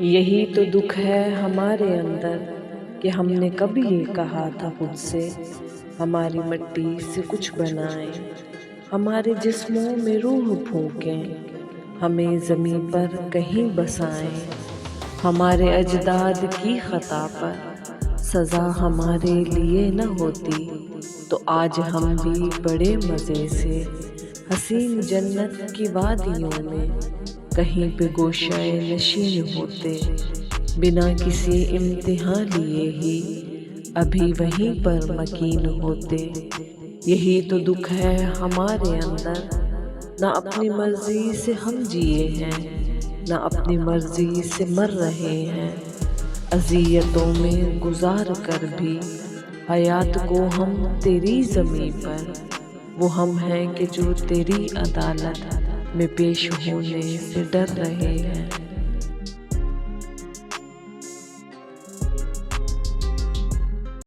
यही तो दुख है हमारे अंदर कि हमने कभी ये कहा था खुद से हमारी मिट्टी से कुछ बनाएं, हमारे जिस्मों में रूह फूकें, हमें ज़मीं पर कहीं बसाएं। हमारे अजदाद की खता पर सज़ा हमारे लिए न होती तो आज हम भी बड़े मज़े से हसीन जन्नत की वादियों में कहीं पे गोशाए नशीन होते, बिना किसी इम्तिहान लिए ही अभी वहीं पर मकीन होते। यही तो दुख है हमारे अंदर, ना अपनी मर्जी से हम जिए हैं, ना अपनी मर्जी से मर रहे हैं। अज़ियतों में गुजार कर भी हयात को हम तेरी ज़मीं पर, वो हम हैं कि जो तेरी अदालत में पेश होने से डर रहे हैं।